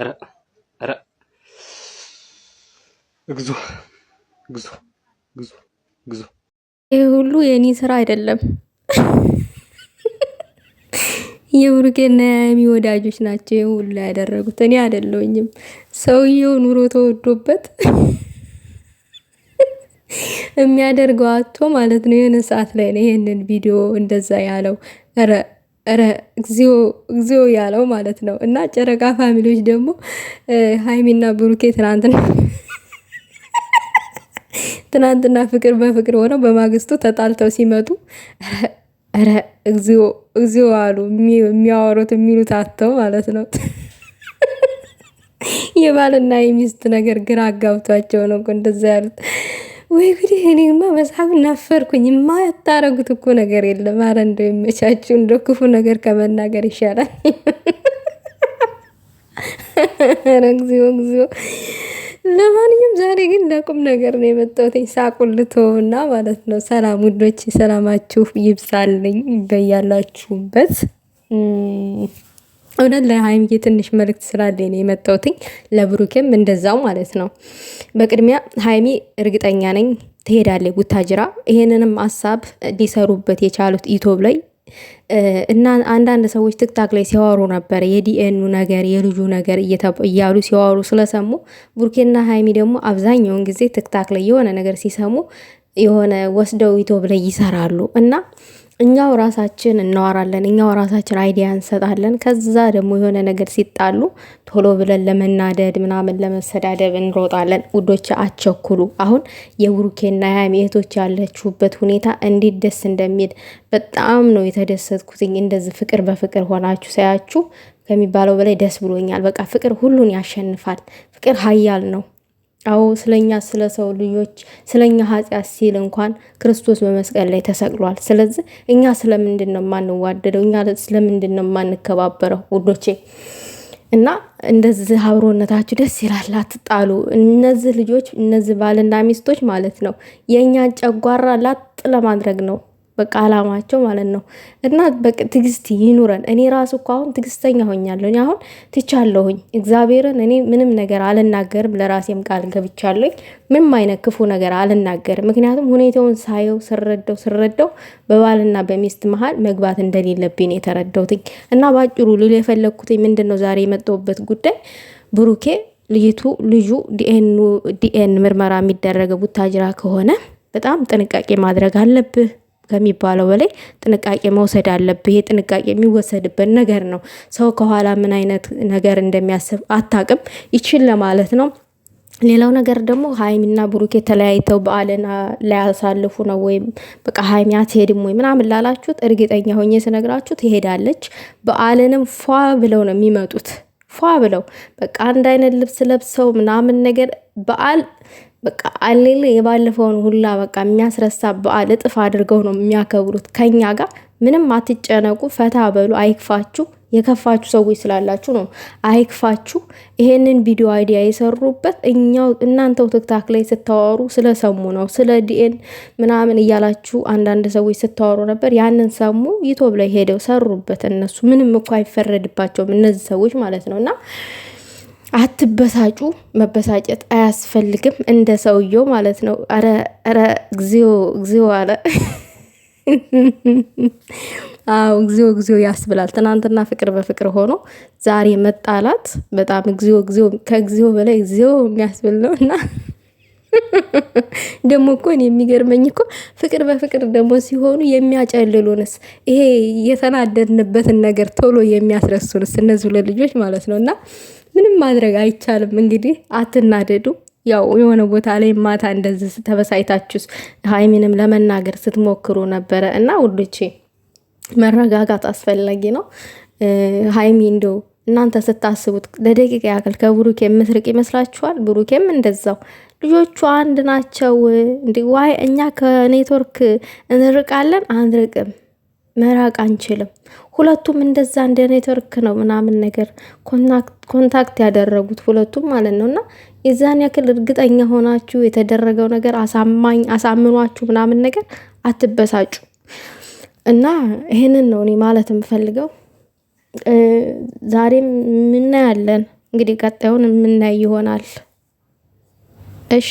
ኧረ ኧረ እግዚኦ እግዚኦ እግዚኦ እግዚኦ! ይሄ ሁሉ የኔ ስራ አይደለም። የብሩኬና የሀይሚ ወዳጆች ናቸው ይሄ ሁሉ ያደረጉት፣ እኔ አይደለሁኝም። ሰውየው ኑሮ ተወዶበት የሚያደርገው አቶ ማለት ነው። የሆነ ሰዓት ላይ ነው ይሄንን ቪዲዮ እንደዛ ያለው። ኧረ ኧረ እግዚኦ እግዚኦ ያለው ማለት ነው። እና ጨረቃ ፋሚሊዎች ደግሞ ሀይሚና ብሩኬ ትናንትና ፍቅር በፍቅር ሆነው በማግስቱ ተጣልተው ሲመጡ ኧረ እግዚኦ እግዚኦ አሉ። የሚያወሩት የሚሉት አተው ማለት ነው። የባልና የሚስት ነገር ግራ አጋብቷቸው ነው እንደዛ ያሉት። ወይ እንግዲህ እኔማ መጽሐፍ እናፈርኩኝ። የማያታረጉት እኮ ነገር የለም። አረ እንደው ይመቻችሁ። እንደው ክፉ ነገር ከመናገር ይሻላል። ኧረ እግዚኦ እግዚኦ። ለማንኛውም ዛሬ ግን ለቁም ነገር ነው የመጣሁት። ሳቁልቶና ማለት ነው። ሰላም ውዶች፣ ሰላማችሁ ይብዛልኝ በያላችሁበት። እውነት ለሀይሚዬ ትንሽ መልእክት ስላለኝ ነው የመጣሁትኝ፣ ለብሩኬም እንደዛው ማለት ነው። በቅድሚያ ሀይሚ እርግጠኛ ነኝ ትሄዳለች ቡታጅራ። ይሄንንም ሀሳብ ሊሰሩበት የቻሉት ዩቲዩብ ላይ እና አንዳንድ ሰዎች ትክታክ ላይ ሲያወሩ ነበር። የዲኤኑ ነገር የልጁ ነገር እያሉ ሲያወሩ ስለሰሙ ቡርኬና ሀይሚ ደግሞ አብዛኛውን ጊዜ ትክታክ ላይ የሆነ ነገር ሲሰሙ የሆነ ወስደው ዩቲዩብ ላይ ይሰራሉ እና እኛው ራሳችን እናወራለን፣ እኛው ራሳችን አይዲያ እንሰጣለን። ከዛ ደግሞ የሆነ ነገር ሲጣሉ ቶሎ ብለን ለመናደድ ምናምን ለመሰዳደብ እንሮጣለን። ውዶች አቸኩሉ። አሁን የብሩኬና የሀይሚ እህቶች ያለችሁበት ሁኔታ እንዴት ደስ እንደሚል በጣም ነው የተደሰትኩትኝ። እንደዚህ ፍቅር በፍቅር ሆናችሁ ሳያችሁ ከሚባለው በላይ ደስ ብሎኛል። በቃ ፍቅር ሁሉን ያሸንፋል። ፍቅር ኃያል ነው። አዎ ስለኛ ስለ ሰው ልጆች ስለኛ ኃጢአት ሲል እንኳን ክርስቶስ በመስቀል ላይ ተሰቅሏል። ስለዚህ እኛ ስለምንድን ነው የማንዋደደው? እኛ ስለምንድን ነው የማንከባበረው? ውዶቼ እና እንደዚህ አብሮነታችሁ ደስ ይላል። አትጣሉ። እነዚህ ልጆች እነዚህ ባልና ሚስቶች ማለት ነው የእኛን ጨጓራ ላጥ ለማድረግ ነው በቃ አላማቸው ማለት ነው። እና በቃ ትግስት ይኑረን። እኔ ራሱ እኮ አሁን ትግስተኛ ሆኛለሁ። አሁን ትቻለሁኝ እግዚአብሔርን። እኔ ምንም ነገር አልናገርም፣ ለራሴም ቃል ገብቻለሁኝ። ምንም አይነት ክፉ ነገር አልናገርም። ምክንያቱም ሁኔታውን ሳየው ስረዳው በባልና በሚስት መሀል መግባት እንደሌለብኝ የተረዳሁትኝ። እና ባጭሩ ልል የፈለግኩትኝ ምንድን ነው ዛሬ የመጣሁበት ጉዳይ ብሩኬ ልጁ ዲኤን ምርመራ የሚደረገው ቡታጅራ ከሆነ በጣም ጥንቃቄ ማድረግ አለብህ ከሚባለው በላይ ጥንቃቄ መውሰድ አለብህ። ይሄ ጥንቃቄ የሚወሰድበት ነገር ነው። ሰው ከኋላ ምን አይነት ነገር እንደሚያስብ አታቅም። ይችል ለማለት ነው። ሌላው ነገር ደግሞ ሀይሚና ብሩኬ ተለያይተው በዓልን ላያሳልፉ ነው ወይም በቃ ሀይሚ አትሄድም ወይ ምናምን ላላችሁት እርግጠኛ ሆኜ ስነግራችሁ ትሄዳለች። በዓልንም ፏ ብለው ነው የሚመጡት። ፏ ብለው በቃ አንድ አይነት ልብስ ለብሰው ምናምን ነገር በዓል በቃ አሌለ የባለፈውን ሁላ በቃ የሚያስረሳ በዓል እጥፍ አድርገው ነው የሚያከብሩት ከኛ ጋር። ምንም አትጨነቁ፣ ፈታ በሉ፣ አይክፋችሁ። የከፋችሁ ሰዎች ስላላችሁ ነው። አይክፋችሁ። ይሄንን ቪዲዮ አይዲያ የሰሩበት እናንተው ትክታክ ላይ ስታወሩ ስለሰሙ ነው። ስለ ዲኤን ምናምን እያላችሁ አንዳንድ ሰዎች ስታወሩ ነበር። ያንን ሰሙ፣ ዩቲዩብ ላይ ሄደው ሰሩበት። እነሱ ምንም እኮ አይፈረድባቸውም እነዚህ ሰዎች ማለት ነው። እና አትበሳጩ። መበሳጨት አያስፈልግም። እንደ ሰውየው ማለት ነው። ኧረ እግዚኦ እግዚኦ አለ። አዎ እግዚኦ እግዚኦ ያስብላል። ትናንትና ፍቅር በፍቅር ሆኖ ዛሬ መጣላት በጣም እግዚኦ እግዚኦ ከእግዚኦ በላይ እግዚኦ የሚያስብል ነው። እና ደግሞ እኮ እኔ የሚገርመኝ እኮ ፍቅር በፍቅር ደግሞ ሲሆኑ የሚያጨልሉንስ ይሄ የተናደድንበትን ነገር ቶሎ የሚያስረሱንስ እነዚህ ሁለት ልጆች ማለት ነው። እና ምንም ማድረግ አይቻልም። እንግዲህ አትናደዱ። ያው የሆነ ቦታ ላይ ማታ እንደዚህ ተበሳይታችሁስ ሀይሚንም ለመናገር ስትሞክሩ ነበረ እና ውዶቼ መረጋጋት አስፈላጊ ነው። ሀይሚ እንደው እናንተ ስታስቡት ለደቂቃ ያክል ከብሩኬ የምትርቅ ይመስላችኋል? ብሩኬም እንደዛው ልጆቹ አንድ ናቸው። ዋይ እኛ ከኔትወርክ እንርቃለን? አንርቅም፣ መራቅ አንችልም። ሁለቱም እንደዛ እንደ ኔትወርክ ነው ምናምን ነገር ኮንታክት ያደረጉት ሁለቱም ማለት ነው። እና የዛን ያክል እርግጠኛ ሆናችሁ የተደረገው ነገር አሳምኗችሁ ምናምን ነገር አትበሳጩ። እና ይሄንን ነው እኔ ማለት የምፈልገው። ዛሬም ምናያለን እንግዲህ ቀጣዩን የምናይ ይሆናል። እሺ